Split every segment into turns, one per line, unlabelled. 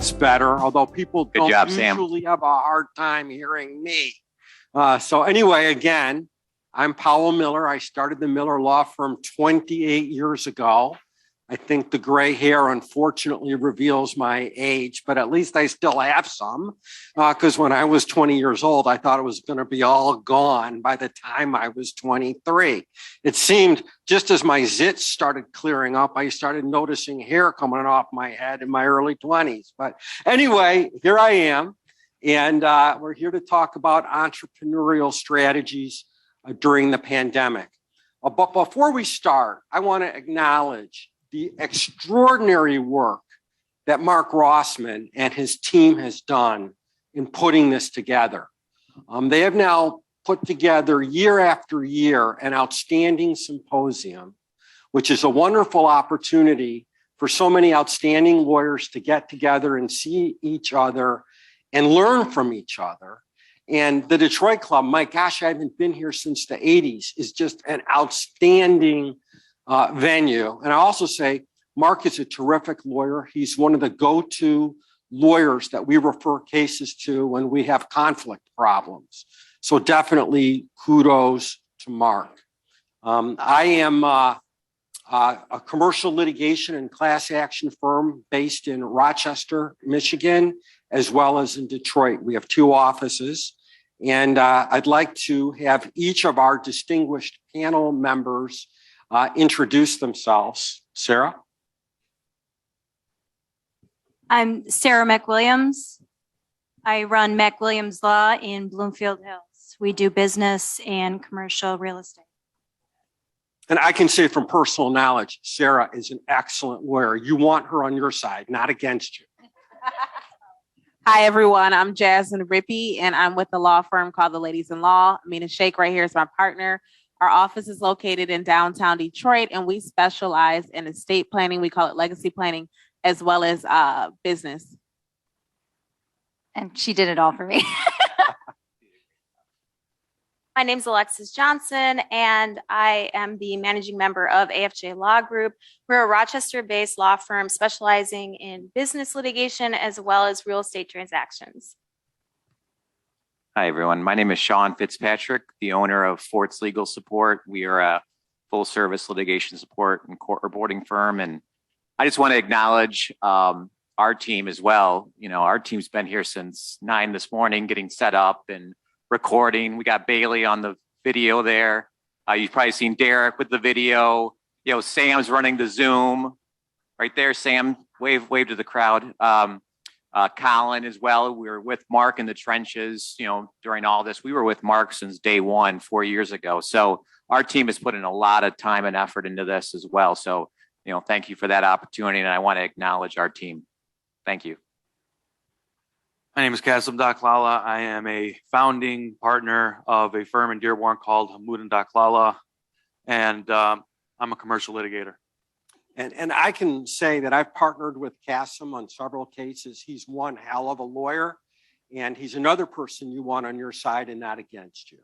That's better, although people don't usually
Sam.
have a hard time hearing me. So anyway, again, I'm Powell Miller. I started the Miller Law Firm 28 years ago. I think the gray hair unfortunately reveals my age, but at least I still have some, because when I was 20 years old, I thought it was going to be all gone by the time I was 23. It seemed just as my zits started clearing up, I started noticing hair coming off my head in my early 20s. But anyway, here I am, and we're here to talk about entrepreneurial strategies during the pandemic. But before we start, I want to acknowledge the extraordinary work that Mark Rossman and his team has done in putting this together. They have now put together year after year an outstanding symposium, which is a wonderful opportunity for so many outstanding lawyers to get together and see each other and learn from each other. And the Detroit Club, my gosh, I haven't been here since the 80s, is just an outstanding venue. And I also say, Mark is a terrific lawyer. He's one of the go-to lawyers that we refer cases to when we have conflict problems. So definitely kudos to Mark. I am a commercial litigation and class action firm based in Rochester, Michigan, as well as in Detroit. We have two offices. And I'd like to have each of our distinguished panel members introduce themselves. Sara?
I'm Sara MacWilliams. I run MacWilliams Law in Bloomfield Hills. We do business and commercial real estate.
And I can say from personal knowledge, Sara is an excellent lawyer. You want her on your side, not against you.
Hi, everyone. I'm Jasmine Rippy, and I'm with the law firm called the Ladies in Law. Ameena Sheikh right here is my partner. Our office is located in downtown Detroit, and we specialize in estate planning. We call it legacy planning, as well as business.
And she did it all for me.
My name's Alexis Johnson, and I am the managing member of AFJ Law Group. We're a Rochester-based law firm specializing in business litigation as well as real estate transactions.
Hi, everyone. My name is Shaun Fitzpatrick, the owner of Fort's Legal Support. We are a full-service litigation support and court reporting firm, and I just want to acknowledge our team as well. You know, our team's been here since 9 this morning, getting set up and recording. We got Bailey on the video there. You've probably seen Derek with the video. You know, Sam's running the Zoom right there. Sam, wave to the crowd. Colin as well. We were with Mark in the trenches, you know, during all this. We were with Mark since day one, 4 years ago. So our team has put in a lot of time and effort into this as well. So, you know, thank you for that opportunity. And I want to acknowledge our team. Thank you.
My name is Kassem Dakhlallah. I am a founding partner of a firm in Dearborn called Dakhlallah, and I'm a commercial litigator.
And I can say that I've partnered with Kassem on several cases. He's one hell of a lawyer, and he's another person you want on your side and not against you.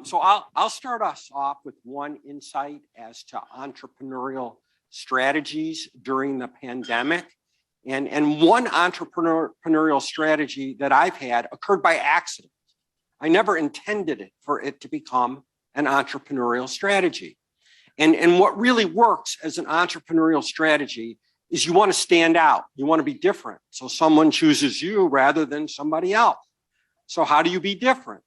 So I'll start us off with one insight as to entrepreneurial strategies during the pandemic. And one entrepreneurial strategy that I've had occurred by accident. I never intended it for it to become an entrepreneurial strategy. And what really works as an entrepreneurial strategy is you want to stand out. You want to be different. So someone chooses you rather than somebody else. So how do you be different?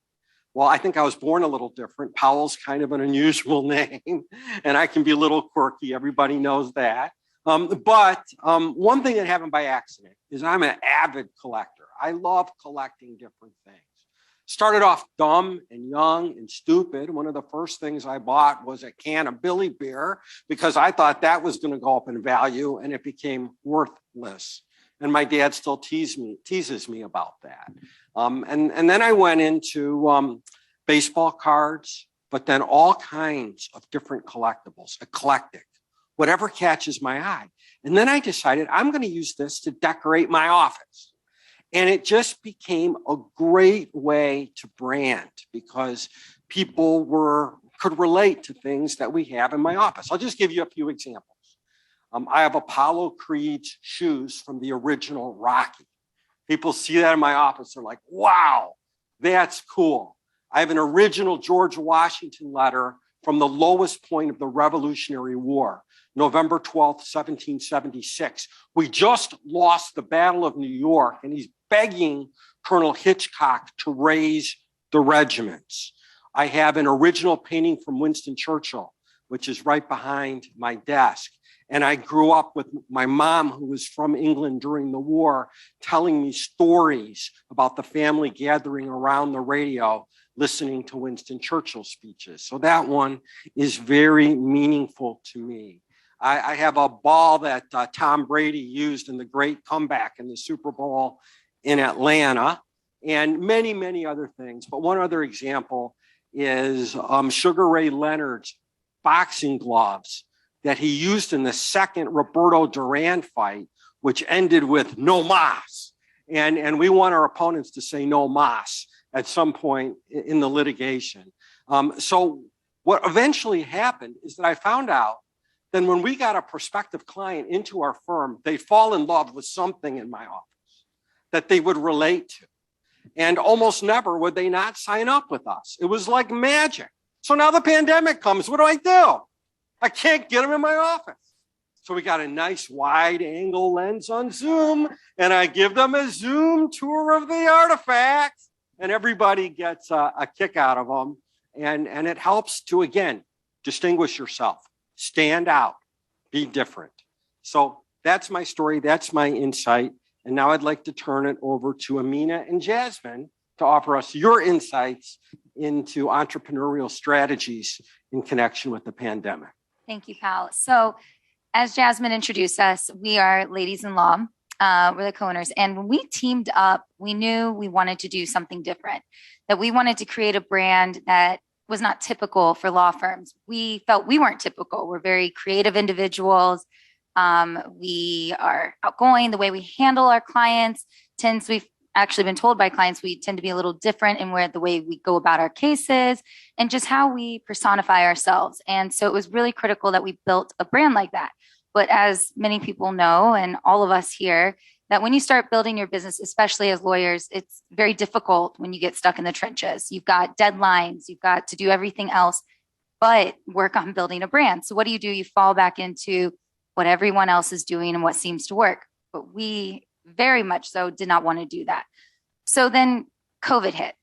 Well, I think I was born a little different. Powell's kind of an unusual name, and I can be a little quirky. Everybody knows that. But one thing that happened by accident is I'm an avid collector. I love collecting different things. Started off dumb and young and stupid. One of the first things I bought was a can of Billy beer because I thought that was going to go up in value, and it became worthless. And my dad still teases me about that. And then I went into baseball cards, but then all kinds of different collectibles, eclectic, whatever catches my eye. And then I decided I'm going to use this to decorate my office. And it just became a great way to brand because people could relate to things that we have in my office. I'll just give you a few examples. I have Apollo Creed's shoes from the original Rocky. People see that in my office. They're like, wow, that's cool. I have an original George Washington letter from the lowest point of the Revolutionary War, November 12th, 1776. We just lost the Battle of New York, and he's begging Colonel Hitchcock to raise the regiments. I have an original painting from Winston Churchill, which is right behind my desk. And I grew up with my mom, who was from England during the war, telling me stories about the family gathering around the radio, listening to Winston Churchill speeches. So that one is very meaningful to me. I have a ball that Tom Brady used in the great comeback in the Super Bowl in Atlanta, and many, many other things. But one other example is Sugar Ray Leonard's boxing gloves that he used in the second Roberto Duran fight, which ended with no mas. And we want our opponents to say no mas at some point in the litigation. So what eventually happened is that I found out that when we got a prospective client into our firm, they'd fall in love with something in my office that they would relate to. And almost never would they not sign up with us. It was like magic. So now the pandemic comes, what do? I can't get them in my office. So we got a nice wide angle lens on Zoom, and I give them a Zoom tour of the artifacts, and everybody gets a kick out of them. And it helps to, again, distinguish yourself, stand out, be different. So that's my story. That's my insight. And now I'd like to turn it over to Ameena and Jasmine to offer us your insights into entrepreneurial strategies in connection with the pandemic.
Thank you, Powell. So as Jasmine introduced us, we are ladies in law. We're the co-owners. And when we teamed up, we knew we wanted to do something different, that we wanted to create a brand that was not typical for law firms. We felt we weren't typical. We're very creative individuals. We are outgoing. The way we handle our clients we've actually been told by clients, we tend to be a little different in the way we go about our cases and just how we personify ourselves. And so it was really critical that we built a brand like that. But as many people know, and all of us here, that when you start building your business, especially as lawyers, it's very difficult when you get stuck in the trenches. You've got deadlines, you've got to do everything else, but work on building a brand. So what do? You fall back into what everyone else is doing and what seems to work. But we very much so did not want to do that. So then COVID hit.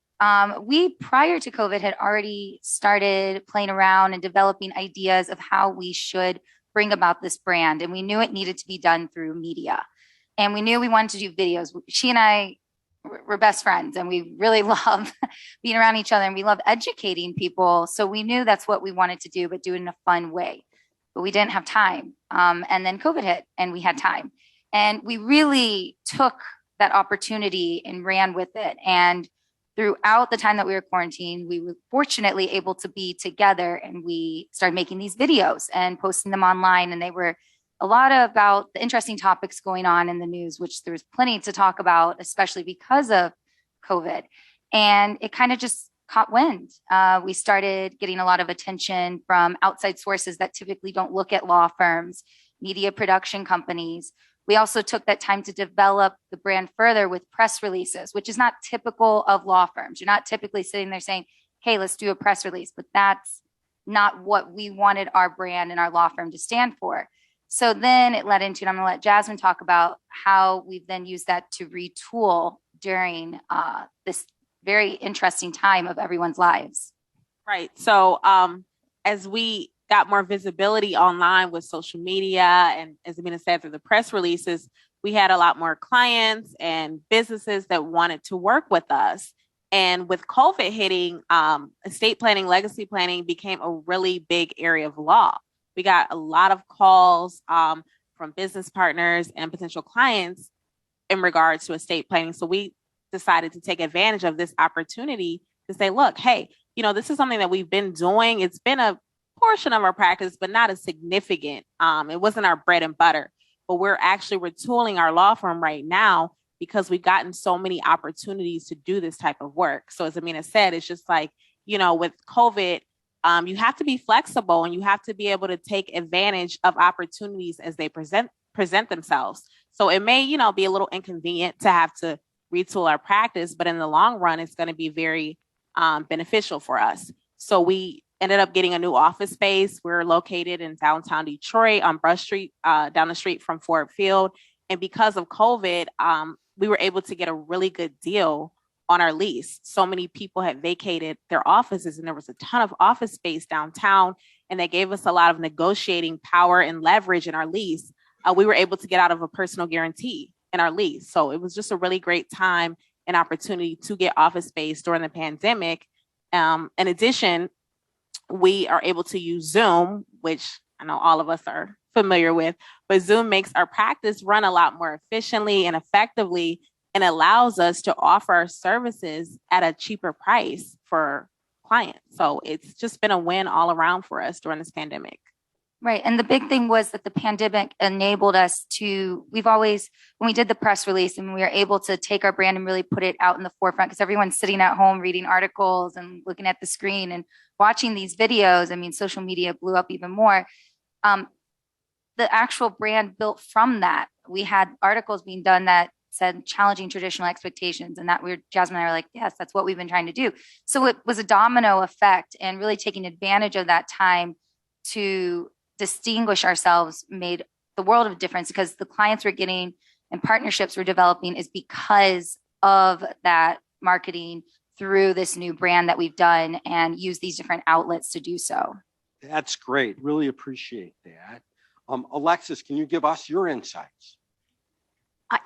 We, prior to COVID, had already started playing around and developing ideas of how we should bring about this brand. And we knew it needed to be done through media. And we knew we wanted to do videos. She and I were best friends, and we really love being around each other, and we love educating people. So we knew that's what we wanted to do, but do it in a fun way. But we didn't have time. And then COVID hit, and we had time. And we really took that opportunity and ran with it. And throughout the time that we were quarantined, we were fortunately able to be together, and we started making these videos and posting them online. And they were a lot about the interesting topics going on in the news, which there's plenty to talk about, especially because of COVID. And it kind of just caught wind. We started getting a lot of attention from outside sources that typically don't look at law firms, media production companies. We also took that time to develop the brand further with press releases, which is not typical of law firms. You're not typically sitting there saying, hey, let's do a press release, but that's not what we wanted our brand and our law firm to stand for. So then it led into, and I'm going to let Jasmine talk about how we've then used that to retool during this very interesting time of everyone's lives.
Right. So as we got more visibility online with social media, and as Ameena said, through the press releases, we had a lot more clients and businesses that wanted to work with us. And with COVID hitting, estate planning, legacy planning became a really big area of law. We got a lot of calls from business partners and potential clients in regards to estate planning. So we decided to take advantage of this opportunity to say, look, hey, this is something that we've been doing. It's been a portion of our practice, but not as significant. It wasn't our bread and butter, but we're actually retooling our law firm right now because we've gotten so many opportunities to do this type of work. So as Ameena said, it's just like, with COVID, you have to be flexible and you have to be able to take advantage of opportunities as they present themselves. So it may, be a little inconvenient to have to retool our practice, but in the long run, it's going to be very beneficial for us. So we ended up getting a new office space. We're located in downtown Detroit on Brush Street, down the street from Ford Field. And because of COVID, we were able to get a really good deal on our lease. So many people had vacated their offices and there was a ton of office space downtown, and they gave us a lot of negotiating power and leverage in our lease. We were able to get out of a personal guarantee in our lease. So it was just a really great time and opportunity to get office space during the pandemic. In addition, we are able to use Zoom, which I know all of us are familiar with, but Zoom makes our practice run a lot more efficiently and effectively, and allows us to offer our services at a cheaper price for clients. So it's just been a win all around for us during this pandemic.
Right. And the big thing was that the pandemic enabled us to, when we did the press release and we were able to take our brand and really put it out in the forefront, because everyone's sitting at home reading articles and looking at the screen and watching these videos. I mean, social media blew up even more. The actual brand built from that. We had articles being done that said challenging traditional expectations, and that Jasmine and I were like, yes, that's what we've been trying to do. So it was a domino effect, and really taking advantage of that time to distinguish ourselves made the world of difference, because the clients we're getting and partnerships we're developing is because of that marketing through this new brand that we've done and use these different outlets to do so.
That's great. Really appreciate that. Alexis, can you give us your insights?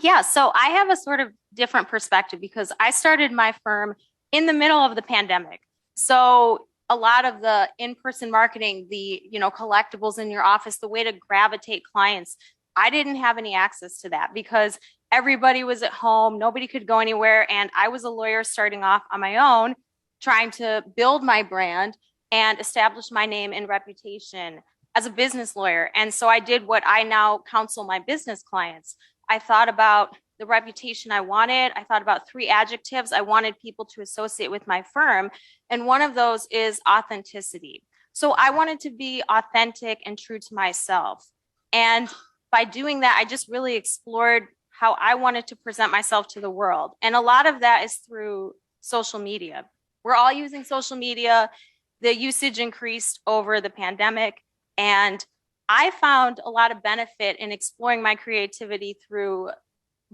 Yeah, so I have a sort of different perspective because I started my firm in the middle of the pandemic. So a lot of the in-person marketing, the collectibles in your office, the way to gravitate clients, I didn't have any access to that because everybody was at home, nobody could go anywhere, and I was a lawyer starting off on my own, trying to build my brand and establish my name and reputation as a business lawyer. And so I did what I now counsel my business clients. I thought about the reputation I wanted. I thought about 3 adjectives I wanted people to associate with my firm. And one of those is authenticity. So I wanted to be authentic and true to myself. And by doing that, I just really explored how I wanted to present myself to the world. And a lot of that is through social media. We're all using social media. The usage increased over the pandemic. And I found a lot of benefit in exploring my creativity through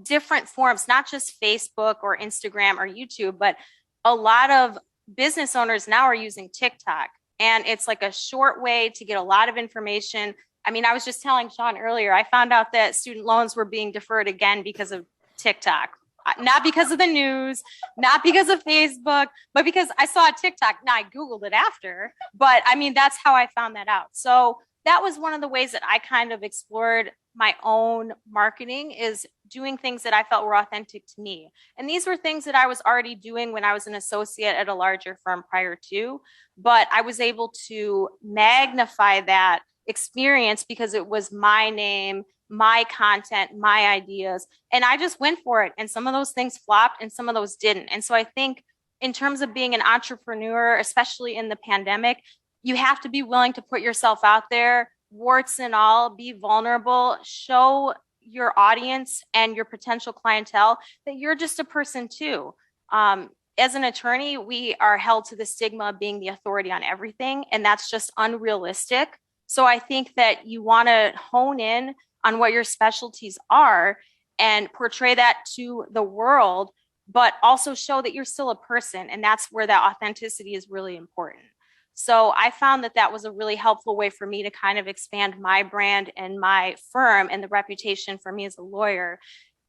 different forms, not just Facebook or Instagram or YouTube, but a lot of business owners now are using TikTok. And it's like a short way to get a lot of information. I mean, I was just telling Shaun earlier, I found out that student loans were being deferred again because of TikTok. Not because of the news, not because of Facebook, but because I saw a TikTok. Now I Googled it after, but I mean, that's how I found that out. So that was one of the ways that I kind of explored my own marketing, is doing things that I felt were authentic to me. And these were things that I was already doing when I was an associate at a larger firm prior to, but I was able to magnify that experience because it was my name, my content, my ideas, and I just went for it. And some of those things flopped and some of those didn't. And so I think in terms of being an entrepreneur, especially in the pandemic, you have to be willing to put yourself out there, warts and all, be vulnerable, show your audience and your potential clientele that you're just a person too. As an attorney, we are held to the stigma of being the authority on everything, and that's just unrealistic. So I think that you want to hone in on what your specialties are and portray that to the world, but also show that you're still a person. And that's where that authenticity is really important. So I found that that was a really helpful way for me to kind of expand my brand and my firm and the reputation for me as a lawyer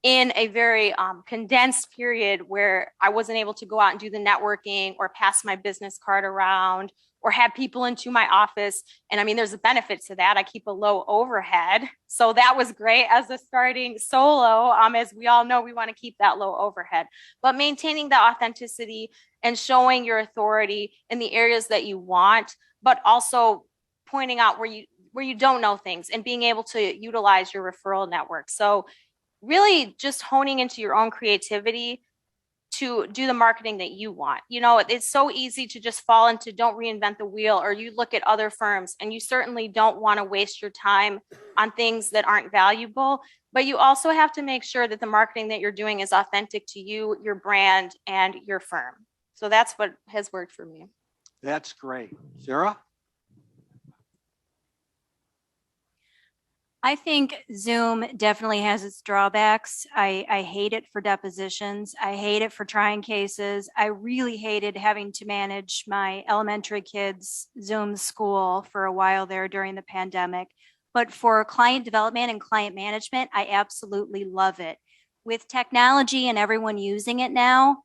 in a very condensed period where I wasn't able to go out and do the networking or pass my business card around or have people into my office. And I mean, there's a benefit to that. I keep a low overhead. So that was great as a starting solo. As we all know, we want to keep that low overhead, but maintaining that authenticity and showing your authority in the areas that you want, but also pointing out where you don't know things and being able to utilize your referral network. So really just honing into your own creativity, to do the marketing that you want. You know, it's so easy to just fall into don't reinvent the wheel, or you look at other firms, and you certainly don't want to waste your time on things that aren't valuable. But you also have to make sure that the marketing that you're doing is authentic to you, your brand, and your firm. So that's what has worked for me.
That's great. Sara?
I think Zoom definitely has its drawbacks. I hate it for depositions. I hate it for trying cases. I really hated having to manage my elementary kids' Zoom school for a while there during the pandemic. But for client development and client management, I absolutely love it. With technology and everyone using it now,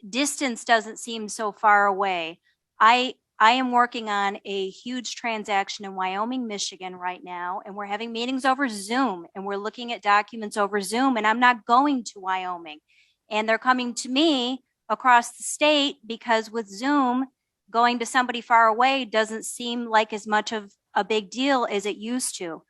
distance doesn't seem so far away. I am working on a huge transaction in Wyoming, Michigan right now, and we're having meetings over Zoom, and we're looking at documents over Zoom, and I'm not going to Wyoming. And they're coming to me across the state because with Zoom, going to somebody far away doesn't seem like as much of a big deal as it used to.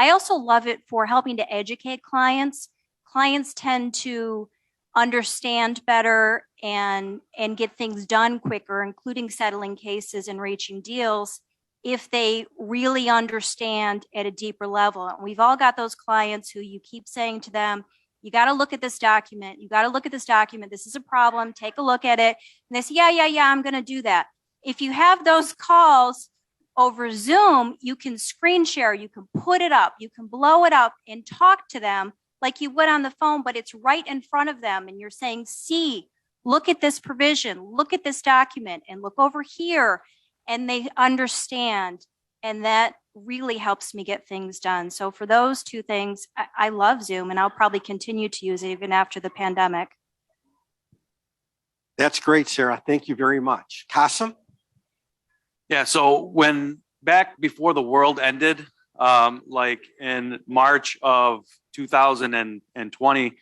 I also love it for helping to educate clients. Clients tend to understand better and get things done quicker, including settling cases and reaching deals, if they really understand at a deeper level. And we've all got those clients who you keep saying to them, you got to look at this document. You got to look at this document. This is a problem. Take a look at it. And they say, yeah, I'm going to do that. If you have those calls over Zoom, you can screen share, you can put it up, you can blow it up and talk to them like you would on the phone, but it's right in front of them. And you're saying, see, look at this provision, look at this document, and look over here. And they understand. And that really helps me get things done. So for those two things, I love Zoom, and I'll probably continue to use it even after the pandemic.
That's great, Sara. Thank you very much. Kassem?
Yeah, so when back before the world ended, like in March of 2020,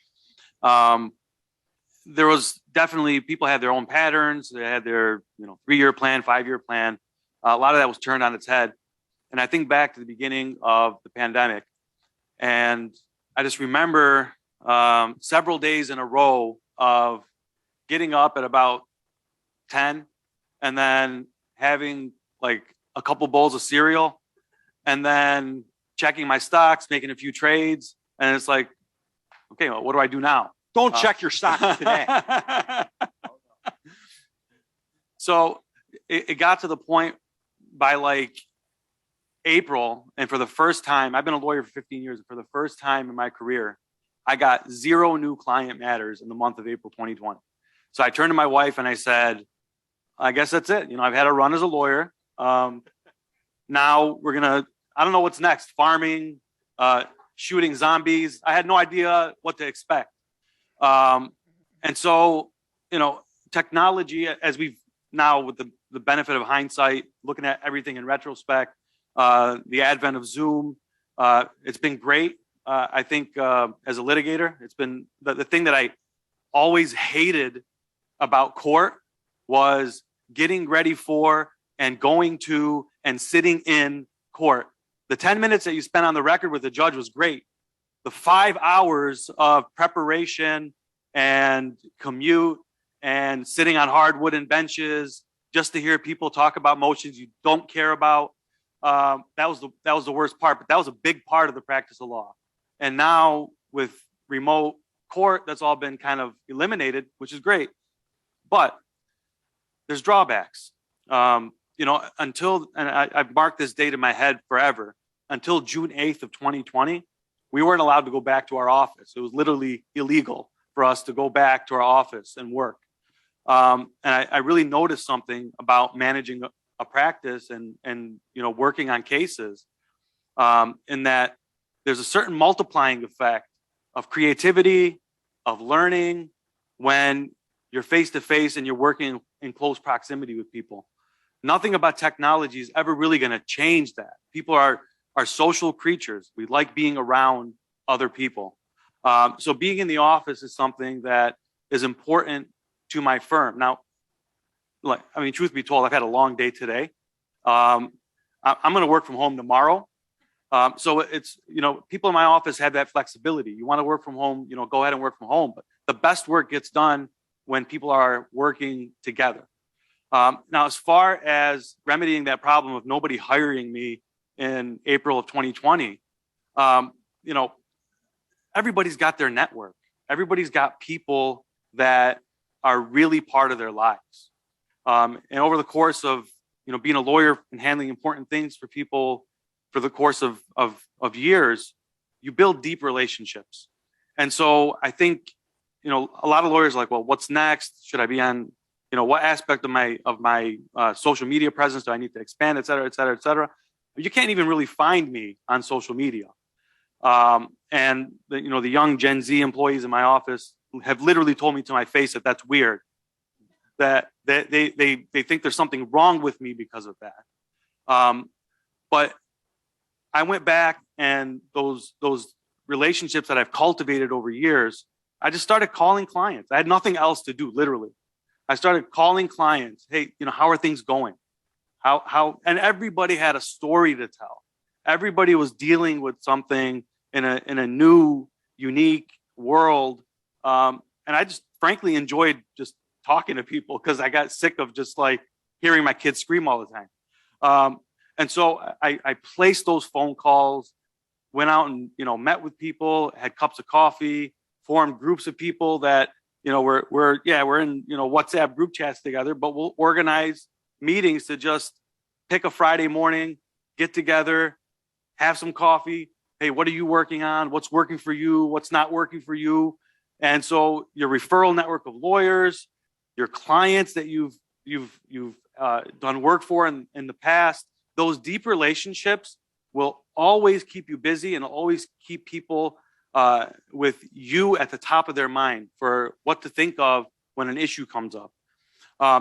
there was definitely, people had their own patterns. They had their 3-year plan, 5-year plan. A lot of that was turned on its head. And I think back to the beginning of the pandemic, and I just remember several days in a row of getting up at about 10 and then having like a couple bowls of cereal and then checking my stocks, making a few trades. And it's like, okay, well, what do I do now?
Don't check your stocks today.
So it got to the point by like April, and for the first time, I've been a lawyer for 15 years, and for the first time in my career, I got 0 new client matters in the month of April 2020. So I turned to my wife and I said, I guess that's it. I've had a run as a lawyer. Now we're going to, I don't know what's next, farming, shooting zombies. I had no idea what to expect. And so, technology, as we've now with the benefit of hindsight, looking at everything in retrospect, the advent of Zoom, it's been great. I think as a litigator, it's been the thing that I always hated about court was getting ready for and going to and sitting in court. The 10 minutes that you spent on the record with the judge was great. The 5 hours of preparation and commute and sitting on hard wooden benches just to hear people talk about motions you don't care about, that was the worst part. But that was a big part of the practice of law. And now with remote court, that's all been kind of eliminated, which is great. But there's drawbacks. Until, and I've marked this date in my head forever, until June 8th of 2020, we weren't allowed to go back to our office. It was literally illegal for us to go back to our office and work. And I really noticed something about managing a practice and working on cases, in that there's a certain multiplying effect of creativity, of learning, when you're face to face and you're working in close proximity with people. Nothing about technology is ever really going to change that. People are social creatures. We like being around other people. So being in the office is something that is important to my firm. Now, truth be told, I've had a long day today. I'm going to work from home tomorrow. So it's, people in my office have that flexibility. You want to work from home, go ahead and work from home. But the best work gets done when people are working together. Now, as far as remedying that problem of nobody hiring me in April of 2020, everybody's got their network. Everybody's got people that are really part of their lives. And over the course of, being a lawyer and handling important things for people for the course of years, you build deep relationships. And so I think, a lot of lawyers are like, well, what's next? Should I be on, what aspect of my social media presence do I need to expand, et cetera, et cetera, et cetera. But you can't even really find me on social media. And the young Gen Z employees in my office have literally told me to my face that that's weird, that they think there's something wrong with me because of that. But I went back, and those relationships that I've cultivated over years, I just started calling clients. I had nothing else to do, literally. I started calling clients. Hey, how are things going? And everybody had a story to tell. Everybody was dealing with something in a new, unique world. And I just frankly enjoyed just talking to people, because I got sick of just like hearing my kids scream all the time. And so I placed those phone calls, went out and, met with people, had cups of coffee, formed groups of people that, we're in, WhatsApp group chats together, but we'll organize meetings to just pick a Friday morning, get together, have some coffee. Hey, what are you working on? What's working for you? What's not working for you? And so your referral network of lawyers, your clients that you've done work for in the past, those deep relationships will always keep you busy and always keep people with you at the top of their mind for what to think of when an issue comes up.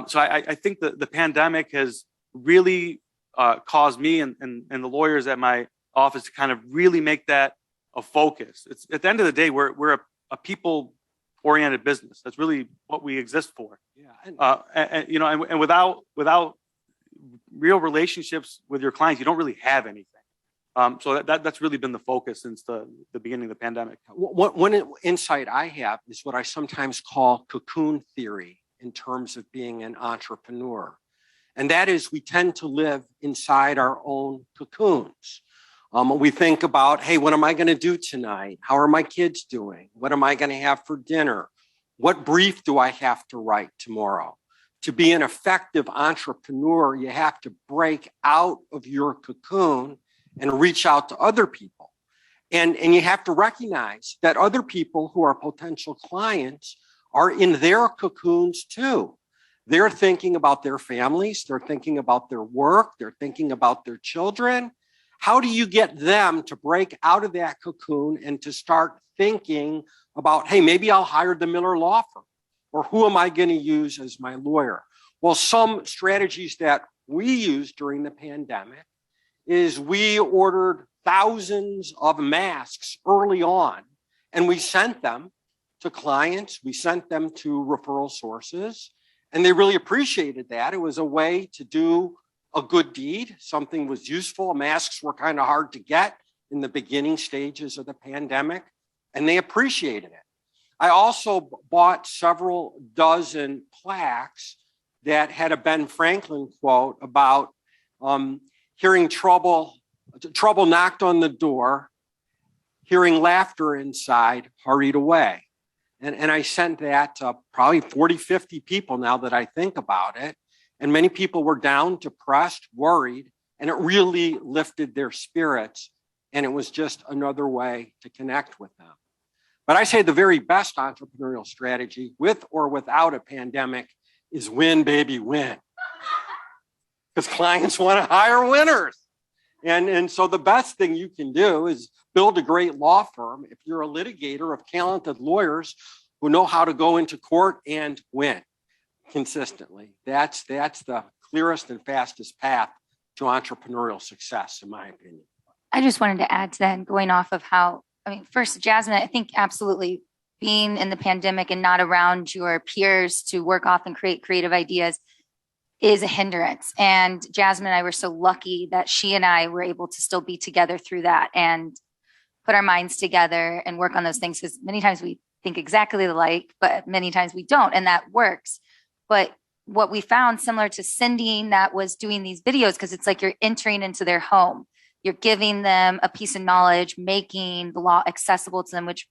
So I think that the pandemic has really caused me and the lawyers at my office to kind of really make that a focus. It's at the end of the day, we're a people-oriented business. That's really what we exist for. Yeah. And without real relationships with your clients, you don't really have anything. So that's really been the focus since the beginning of the pandemic.
One insight I have is what I sometimes call cocoon theory in terms of being an entrepreneur. And that is, we tend to live inside our own cocoons. We think about, hey, what am I going to do tonight? How are my kids doing? What am I going to have for dinner? What brief do I have to write tomorrow? To be an effective entrepreneur, you have to break out of your cocoon and reach out to other people. And you have to recognize that other people who are potential clients are in their cocoons too. They're thinking about their families, they're thinking about their work, they're thinking about their children. How do you get them to break out of that cocoon and to start thinking about, hey, maybe I'll hire the Miller Law Firm, or who am I going to use as my lawyer? Well, some strategies that we used during the pandemic is we ordered thousands of masks early on, and we sent them to clients. We sent them to referral sources, and they really appreciated that. It was a way to do a good deed. Something was useful. Masks were kind of hard to get in the beginning stages of the pandemic, and they appreciated it. I also bought several dozen plaques that had a Ben Franklin quote about hearing trouble knocked on the door, hearing laughter inside, hurried away. And I sent that to probably 40, 50 people now that I think about it. And many people were down, depressed, worried, and it really lifted their spirits. And it was just another way to connect with them. But I say the very best entrepreneurial strategy, with or without a pandemic, is win, baby, win. Because clients want to hire winners. And so the best thing you can do is build a great law firm if you're a litigator of talented lawyers who know how to go into court and win consistently. That's the clearest and fastest path to entrepreneurial success, in my opinion.
I just wanted to add to that, going off of how, first, Jasmine, I think absolutely being in the pandemic and not around your peers to work off and create creative ideas is a hindrance. And Jasmine and I were so lucky that she and I were able to still be together through that and put our minds together and work on those things. Because many times we think exactly alike, but many times we don't, and that works. But what we found, similar to Cindy that was doing these videos, because it's like you're entering into their home, you're giving them a piece of knowledge, making the law accessible to them, which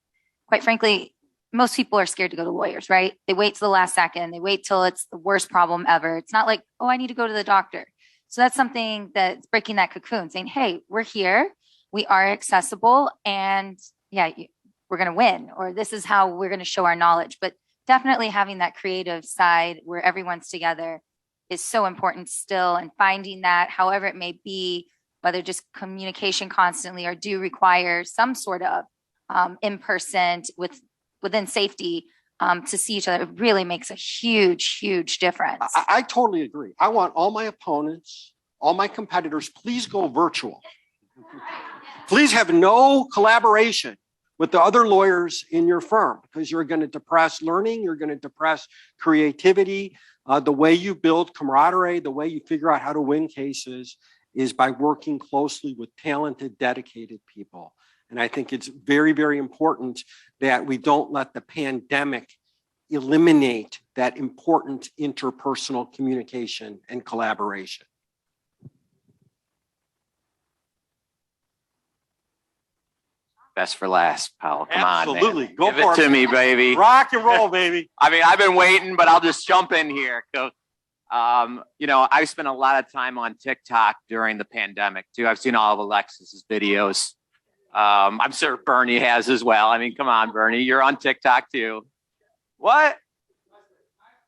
quite frankly, most people are scared to go to lawyers, right? They wait till the last second. They wait till it's the worst problem ever. It's not like, oh, I need to go to the doctor. So that's something that's breaking that cocoon, saying, hey, we're here, we are accessible, and yeah, we're going to win, or this is how we're going to show our knowledge. But definitely having that creative side where everyone's together is so important still, and finding that, however it may be, whether just communication constantly or do require some sort of in-person within safety to see each other, it really makes a huge, huge difference.
I totally agree. I want all my opponents, all my competitors, please go virtual. Please have no collaboration with the other lawyers in your firm, because you're going to depress learning, you're going to depress creativity. The way you build camaraderie, the way you figure out how to win cases is by working closely with talented, dedicated people. And I think it's very, very important that we don't let the pandemic eliminate that important interpersonal communication and collaboration.
Best for last, Powell. Come
Absolutely.
on, man.
Go
Give
for
it to me, baby.
Rock and roll, baby.
I mean, I've been waiting, but I'll just jump in here. You know, I've spent a lot of time on TikTok during the pandemic too. I've seen all of Alexis's videos. I'm sure Bernie has as well. I mean, come on, Bernie, you're on TikTok too. What?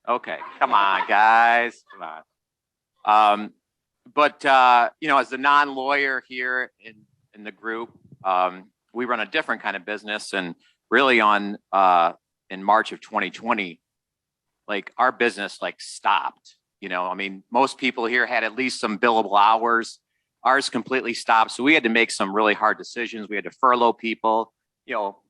Okay, come on, guys, come on. But you know, as a non-lawyer here in the group, we run a different kind of business, and really in March of 2020, like our business like stopped. You know, I mean, most people here had at least some billable hours. Ours completely stopped. So we had to make some really hard decisions. We had to furlough people, you know,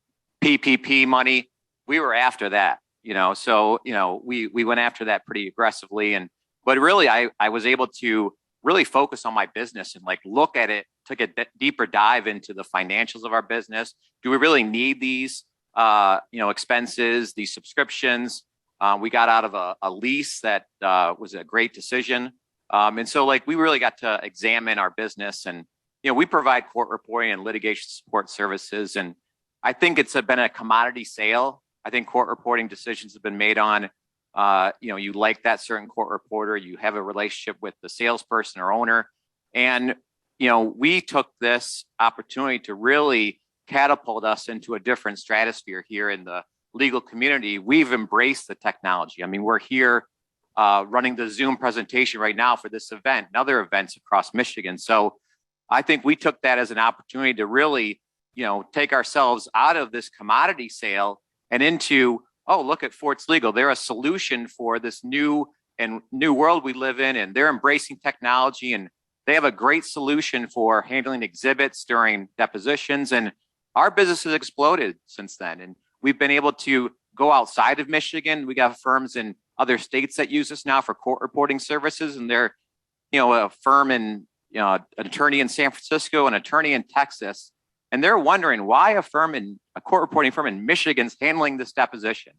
PPP money. We were after that, you know, so, you know, we went after that pretty aggressively. But really, I was able to really focus on my business and like look at it, took a deeper dive into the financials of our business. Do we really need these, you know, expenses, these subscriptions? We got out of a lease that was a great decision. And so like we really got to examine our business, and, you know, we provide court reporting and litigation support services. And I think it's been a commodity sale. I think court reporting decisions have been made on, you know, you like that certain court reporter, you have a relationship with the salesperson or owner. And, you know, we took this opportunity to really catapult us into a different stratosphere here in the legal community. We've embraced the technology. I mean, we're here running the Zoom presentation right now for this event and other events across Michigan. So I think we took that as an opportunity to really, you know, take ourselves out of this commodity sale and into, oh, look at Forts Legal. They're a solution for this new world we live in, and they're embracing technology, and they have a great solution for handling exhibits during depositions. And our business has exploded since then. And we've been able to go outside of Michigan. We got firms in other states that use us now for court reporting services. And they're, you know, a firm in, you know, an attorney in San Francisco, an attorney in Texas. And they're wondering why a court reporting firm in Michigan is handling this deposition.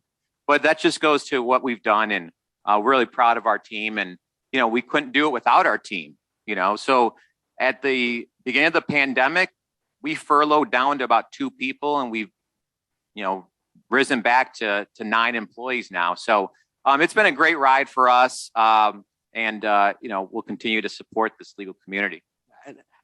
But that just goes to what we've done. And we're really proud of our team. And, you know, we couldn't do it without our team, you know. So at the beginning of the pandemic, we furloughed down to about 2 people, and we've, you know, risen back to 9 employees now. So it's been a great ride for us. And, you know, we'll continue to support this legal community.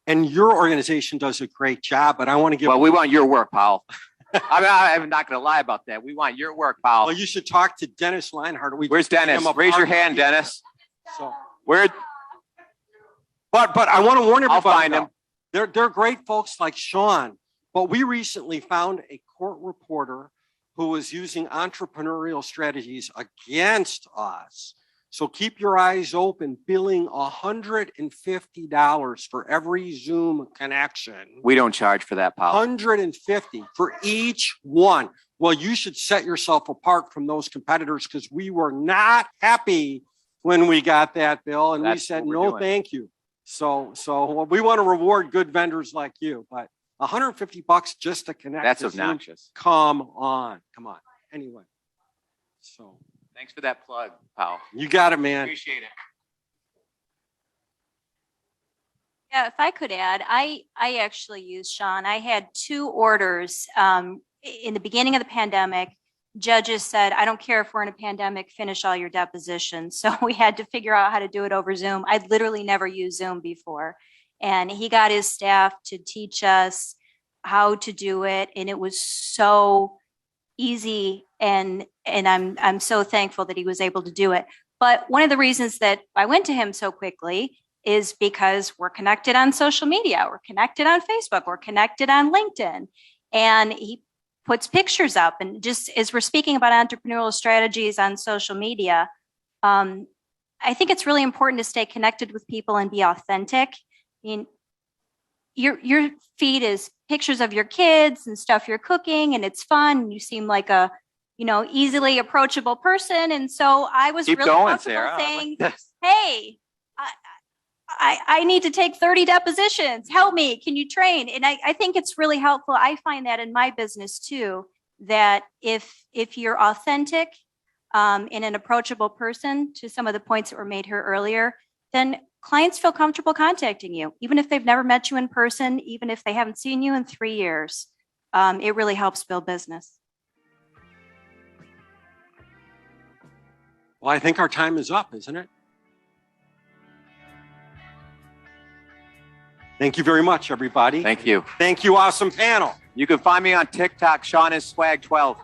And your organization does a great job, but I want to give.
Well, we want your work, Powell. I mean, I'm not going to lie about that. We want your work, Powell.
Well, you should talk to Dennis Leinhardt.
Where's Dennis? Raise your hand, Dennis.
So
where?
But I want to warn everybody.
I'll find him.
They're great folks like Shaun. But we recently found a court reporter who was using entrepreneurial strategies against us. So keep your eyes open, billing $150 for every Zoom connection.
We don't charge for that, Powell.
$150 for each one. Well, you should set yourself apart from those competitors, because we were not happy when we got that bill, and we said no, thank you. So we want to reward good vendors like you, but $150 just to connect.
That's obnoxious.
Come on. anyway. So
Thanks for that plug, Powell.
you got it, man.
Appreciate it.
Yeah, if I could add, I actually used Shaun. I had 2 orders in the beginning of the pandemic. Judges said, I don't care if we're in a pandemic, finish all your depositions. So we had to figure out how to do it over Zoom. I'd literally never used Zoom before. And he got his staff to teach us how to do it. And it was so easy. And I'm so thankful that he was able to do it. But one of the reasons that I went to him so quickly is because we're connected on social media. We're connected on Facebook. We're connected on LinkedIn. And he puts pictures up. And just as we're speaking about entrepreneurial strategies on social media, I think it's really important to stay connected with people and be authentic. I mean, your feed is pictures of your kids and stuff you're cooking, and it's fun. You seem like a, easily approachable person. And so I was
Keep
really
going,
comfortable
Sara.
saying, hey, I need to take 30 depositions. Help me. Can you train? And I think it's really helpful. I find that in my business too, that if you're authentic and an approachable person, to some of the points that were made here earlier, then clients feel comfortable contacting you, even if they've never met you in person, even if they haven't seen you in 3 years. It really helps build business.
Well, I think our time is up, isn't it? Thank you very much, everybody.
Thank you.
Thank you, awesome panel.
You can find me on TikTok, Shaun is Swag 12.